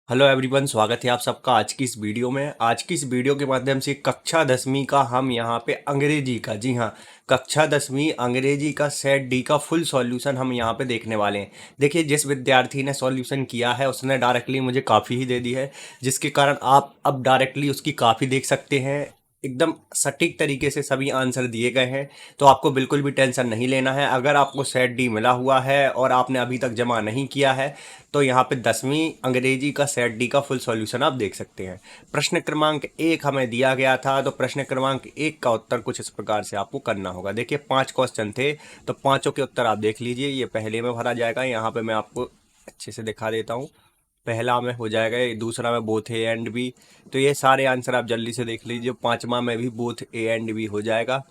Hello everyone, स्वागत है आप सबका आज की इस वीडियो में। आज की इस वीडियो के माध्यम से कक्षा 10वीं का हम यहाँ पे अंग्रेजी का, जी हाँ, कक्षा 10वीं अंग्रेजी का सेट डी का फुल सॉल्यूशन हम यहाँ पे देखने वाले हैं। देखिए, जिस विद्यार्थी ने सॉल्यूशन किया है उसने डायरेक्टली मुझे काफ़ी ही दे दी है, जिसके कारण आप अब डायरेक्टली उसकी काफ़ी देख सकते हैं। एकदम सटीक तरीके से सभी आंसर दिए गए हैं, तो आपको बिल्कुल भी टेंशन नहीं लेना है। अगर आपको सेट डी मिला हुआ है और आपने अभी तक जमा नहीं किया है तो यहाँ पे 10वीं अंग्रेजी का सेट डी का फुल सॉल्यूशन आप देख सकते हैं। प्रश्न क्रमांक 1 हमें दिया गया था, तो प्रश्न क्रमांक 1 का उत्तर कुछ इस प्रकार से आपको करना होगा। देखिए, 5 क्वेश्चन थे, तो पांचों के उत्तर आप देख लीजिए। ये पहले में भरा जाएगा, यहाँ पे मैं आपको अच्छे से दिखा देता हूँ। पहला में हो जाएगा, ये दूसरा में बोथ ए एंड बी। तो ये सारे आंसर आप जल्दी से देख लीजिए। पांचवा में भी बोथ ए एंड बी हो जाएगा।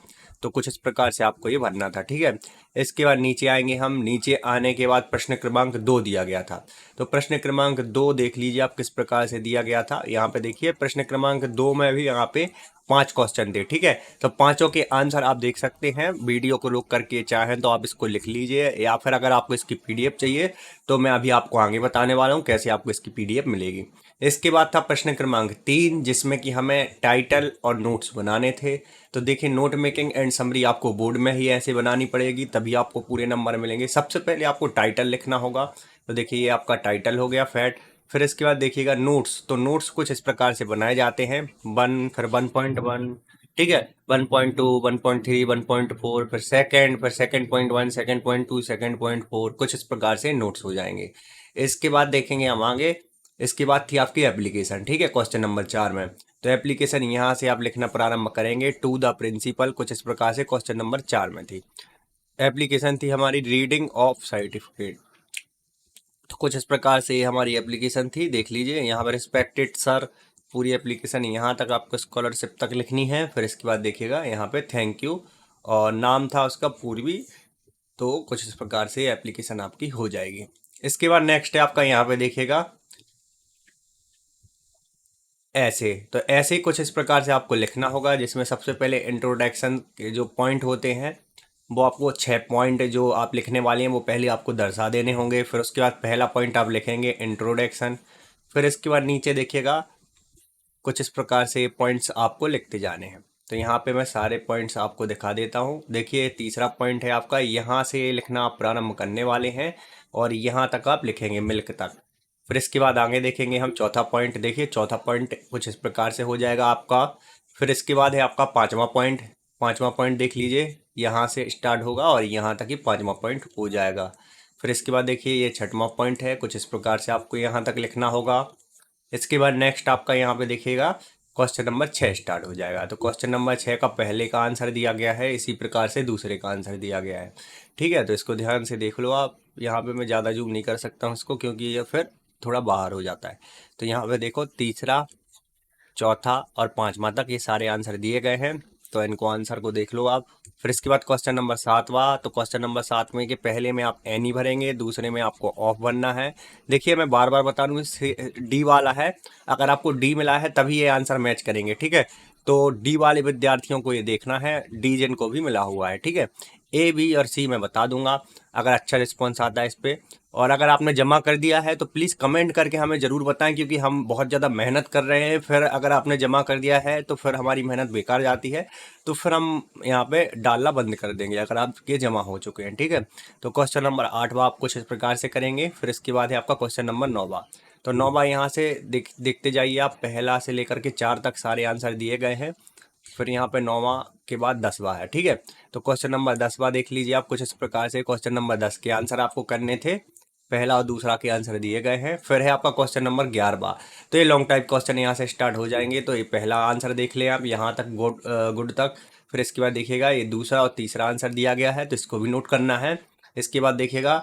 तो कुछ इस प्रकार से आपको ये भरना था, ठीक है। इसके बाद नीचे आएंगे हम। नीचे आने के बाद प्रश्न क्रमांक 2 दिया गया था, तो प्रश्न क्रमांक 2 देख लीजिए आप किस प्रकार से दिया गया था। यहाँ पे देखिए, प्रश्न क्रमांक 2 में भी यहाँ पे 5 क्वेश्चन थे, ठीक है। तो पांचों के आंसर आप देख सकते हैं। वीडियो को रोक करके चाहें तो आप इसको लिख लीजिए, या फिर अगर आपको इसकी पीडीएफ चाहिए तो मैं अभी आपको आगे बताने वाला हूँ कैसे आपको इसकी पीडीएफ मिलेगी। इसके बाद था प्रश्न क्रमांक 3, जिसमें कि हमें टाइटल और नोट्स बनाने थे। तो देखिए, नोट मेकिंग एंड समरी आपको बोर्ड में ही ऐसे बनानी पड़ेगी, तभी आपको पूरे नंबर मिलेंगे। सबसे पहले आपको टाइटल लिखना होगा। तो देखिए, ये आपका टाइटल हो गया, फैट। फिर इसके बाद देखिएगा नोट्स। तो नोट्स कुछ इस प्रकार से बनाए जाते हैं, 1, फिर 1.1, ठीक है, 1.2, 1.3, 1.4, फिर सेकंड, फिर 2.1, 2.2, 2.4, कुछ इस प्रकार से नोट्स हो जाएंगे। इसके बाद देखेंगे हम आगे। इसके बाद थी आपकी एप्लीकेशन, ठीक है, क्वेश्चन नंबर 4 में। तो एप्लीकेशन यहाँ से आप लिखना प्रारंभ करेंगे, टू द प्रिंसिपल, कुछ इस प्रकार से क्वेश्चन नंबर 4 में थी। एप्लीकेशन थी हमारी रीडिंग ऑफ सर्टिफिकेट। तो कुछ इस प्रकार से ये हमारी एप्लीकेशन थी, देख लीजिए यहाँ पर। रिस्पेक्टेड सर, पूरी एप्लीकेशन यहाँ तक आपको स्कॉलरशिप तक लिखनी है। फिर इसके बाद देखिएगा यहाँ पे थैंक यू, और नाम था उसका पूर्वी। तो कुछ इस प्रकार से एप्लीकेशन आपकी हो जाएगी। इसके बाद नेक्स्ट है आपका, यहाँ पे देखिएगा ऐसे। तो ऐसे ही कुछ इस प्रकार से आपको लिखना होगा, जिसमें सबसे पहले इंट्रोडक्शन के जो पॉइंट होते हैं वो आपको 6 पॉइंट जो आप लिखने वाले हैं वो पहले आपको दर्शा देने होंगे। फिर उसके बाद पहला पॉइंट आप लिखेंगे इंट्रोडक्शन। फिर इसके बाद नीचे देखिएगा कुछ इस प्रकार से पॉइंट्स आपको लिखते जाने हैं। तो यहाँ पे मैं सारे पॉइंट्स आपको दिखा देता हूँ। देखिए, तीसरा पॉइंट है आपका, यहाँ से लिखना आप प्रारंभ करने वाले हैं और यहाँ तक आप लिखेंगे, मिल्क तक। फिर इसके बाद आगे देखेंगे हम चौथा पॉइंट। देखिए, चौथा पॉइंट कुछ इस प्रकार से हो जाएगा आपका। फिर इसके बाद है आपका पांचवा पॉइंट। पांचवा पॉइंट देख लीजिए, यहाँ से स्टार्ट होगा और यहाँ तक ही पांचवा पॉइंट हो जाएगा। फिर इसके बाद देखिए, ये छठवां पॉइंट है, कुछ इस प्रकार से आपको यहाँ तक लिखना होगा। इसके बाद नेक्स्ट आपका यहाँ पे देखिएगा क्वेश्चन नंबर 6 स्टार्ट हो जाएगा। तो क्वेश्चन नंबर 6 का पहले का आंसर दिया गया है, इसी प्रकार से दूसरे का आंसर दिया गया है, ठीक है। तो इसको ध्यान से देख लो आप। यहाँ पे मैं ज़्यादा जूम नहीं कर सकता हूँ इसको, क्योंकि ये फिर थोड़ा बाहर हो जाता है। तो यहाँ पे देखो, तीसरा, चौथा और पांचवा तक ये सारे आंसर दिए गए हैं, तो इनको आंसर को देख लो आप। फिर इसके बाद क्वेश्चन नंबर 7वां। तो क्वेश्चन नंबर 7 में के पहले में आप एनी भरेंगे, दूसरे में आपको ऑफ बनना है। देखिए, मैं बार बार बता दूँ, डी वाला है, अगर आपको डी मिला है तभी ये आंसर मैच करेंगे, ठीक है। तो डी वाले विद्यार्थियों को ये देखना है, डी जिनको भी मिला हुआ है, ठीक है। ए, बी और सी मैं बता दूंगा अगर अच्छा रिस्पॉन्स आता है इस पर। और अगर आपने जमा कर दिया है तो प्लीज़ कमेंट करके हमें ज़रूर बताएं, क्योंकि हम बहुत ज़्यादा मेहनत कर रहे हैं। फिर अगर आपने जमा कर दिया है तो फिर हमारी मेहनत बेकार जाती है, तो फिर हम यहाँ पे डालना बंद कर देंगे अगर आपके जमा हो चुके हैं, ठीक है। तो क्वेश्चन नंबर 8वां आप कुछ इस प्रकार से करेंगे। फिर इसके बाद है आपका क्वेश्चन नंबर 9वां। तो 9वां यहाँ से देखते जाइए आप, पहला से लेकर के 4 तक सारे आंसर दिए गए हैं। फिर यहाँ पे 9वां के बाद 10वां है, ठीक है। तो क्वेश्चन नंबर 10वां देख लीजिए आप, कुछ इस प्रकार से। क्वेश्चन नंबर 10 के आंसर आपको करने थे, पहला और दूसरा के आंसर दिए गए हैं। फिर है आपका क्वेश्चन नंबर 11वां। तो ये लॉन्ग टाइप क्वेश्चन यहाँ से स्टार्ट हो जाएंगे। तो ये पहला आंसर देख लें आप, यहाँ तक गुड तक। फिर इसके बाद देखिएगा ये दूसरा और तीसरा आंसर दिया गया है, तो इसको भी नोट करना है। इसके बाद देखिएगा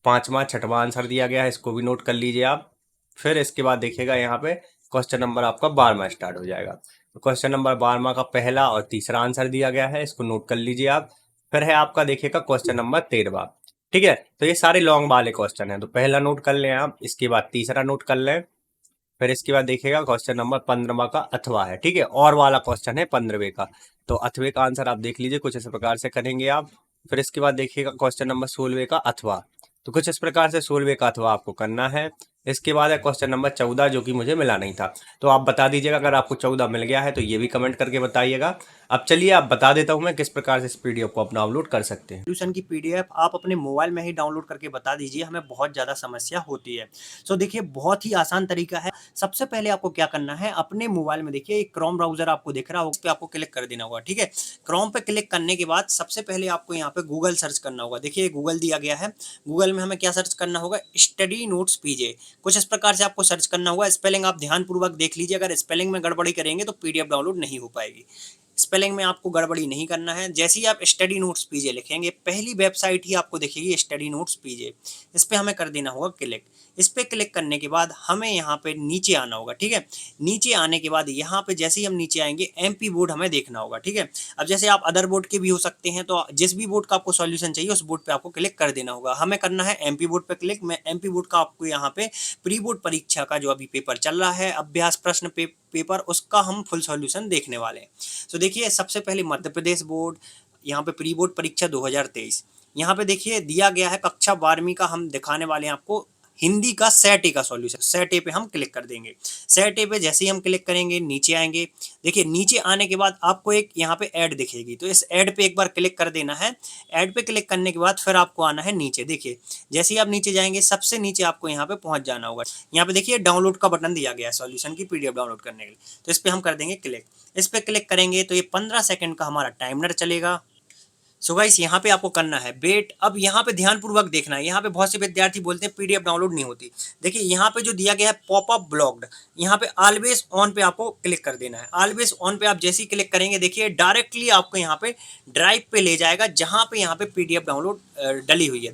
पांचवा छठवां आंसर दिया गया है, इसको भी नोट कर लीजिए आप। फिर इसके बाद देखिएगा यहाँ पे क्वेश्चन नंबर आपका 12वां स्टार्ट हो जाएगा। तो क्वेश्चन नंबर 12वां का पहला और तीसरा आंसर दिया गया है, इसको नोट कर लीजिए आप। फिर है आपका देखिएगा क्वेश्चन नंबर 13वां, ठीक है। तो ये सारे लॉन्ग वाले क्वेश्चन हैं, तो पहला नोट कर लें आप, इसके बाद तीसरा नोट कर लें। फिर इसके बाद देखिएगा क्वेश्चन नंबर 15वां का अथवा है, ठीक है, और वाला क्वेश्चन है 15वें का। तो अथवे का आंसर आप देख लीजिए, कुछ इस प्रकार से करेंगे आप। फिर इसके बाद देखिएगा क्वेश्चन नंबर 16वें का अथवा। तो कुछ इस प्रकार से 16वें का अथवा आपको करना है। इसके बाद है क्वेश्चन नंबर 14 जो कि मुझे मिला नहीं था। तो आप बता दीजिएगा अगर आपको 14 मिल गया है तो ये भी कमेंट करके बताइएगा। अब चलिए आप बता देता हूँ मैं किस प्रकार से इस पीडीएफ को अपना डाउनलोड कर सकते हैं। सॉल्यूशन की पीडीएफ आप अपने मोबाइल में ही डाउनलोड करके बता दीजिए, हमें बहुत ज़्यादा समस्या होती है। सो देखिए बहुत ही आसान तरीका है। सबसे पहले आपको क्या करना है, अपने मोबाइल में देखिए एक क्रोम ब्राउजर आपको दिख रहा होगा, उस पर आपको क्लिक कर देना होगा। ठीक है, क्रोम पे क्लिक करने के बाद सबसे पहले आपको यहाँ पे गूगल सर्च करना होगा। देखिए गूगल दिया गया है, गूगल में हमें क्या सर्च करना होगा, स्टडी नोट्स पीजे। कुछ इस प्रकार से आपको सर्च करना होगा। स्पेलिंग आप ध्यानपूर्वक देख लीजिए, अगर स्पेलिंग में गड़बड़ी करेंगे तो पीडीएफ डाउनलोड नहीं हो पाएगी। स्पेलिंग में आपको गड़बड़ी नहीं करना है। जैसे ही आप स्टडी नोट्स पीजे लिखेंगे, पहली वेबसाइट ही आपको दिखेगी स्टडी नोट्स पीजे। इस पे हमें कर देना होगा क्लिक। इस पे क्लिक करने के बाद हमें यहाँ पे नीचे आना होगा। ठीक है, नीचे आने के बाद यहाँ पे जैसे ही हम नीचे आएंगे एमपी बोर्ड हमें देखना होगा। ठीक है, अब जैसे आप अदर बोर्ड के भी हो सकते हैं, तो जिस भी बोर्ड का आपको सॉल्यूशन चाहिए उस बोर्ड पे आपको क्लिक कर देना होगा। हमें करना है एमपी बोर्ड पे क्लिक। मैं एमपी बोर्ड का आपको यहाँ पे प्री बोर्ड परीक्षा का जो अभी पेपर चल रहा है, अभ्यास प्रश्न पेपर, उसका हम फुल सॉल्यूशन देखने वाले हैं। तो देखिए सबसे पहले मध्य प्रदेश बोर्ड, यहाँ पे प्री बोर्ड परीक्षा 2023, यहाँ पे देखिए दिया गया है कक्षा 12वीं का। हम दिखाने वाले हैं आपको हिंदी का सेट ए का सॉल्यूशन। सेट ए पे हम क्लिक कर देंगे। सेट ए पे जैसे ही हम क्लिक करेंगे नीचे आएंगे। देखिए नीचे आने के बाद आपको एक यहाँ पे ऐड दिखेगी, तो इस ऐड पे एक बार क्लिक कर देना है। ऐड पे क्लिक करने के बाद फिर आपको आना है नीचे। देखिए जैसे ही आप नीचे जाएंगे सबसे नीचे आपको यहाँ पे पहुंच जाना होगा। यहाँ पे देखिए डाउनलोड का बटन दिया गया है सॉल्यूशन की पीडीएफ डाउनलोड करने के लिए, तो इस पे हम कर देंगे क्लिक। इस पे क्लिक करेंगे तो ये 15 सेकंड का हमारा टाइमर चलेगा। सो गाइस यहाँ पे आपको करना है वेट। अब यहाँ पे ध्यानपूर्वक देखना है, यहाँ पे बहुत से विद्यार्थी बोलते हैं पीडीएफ डाउनलोड नहीं होती। देखिए यहाँ पे जो दिया गया है पॉपअप ब्लॉक्ड, यहाँ पे ऑलवेज ऑन पे आपको क्लिक कर देना है। ऑलवेज ऑन पे आप जैसे ही क्लिक करेंगे देखिए डायरेक्टली आपको यहाँ पे ड्राइव पे ले जाएगा, जहाँ पे यहाँ पे पीडीएफ डाउनलोड डली हुई है।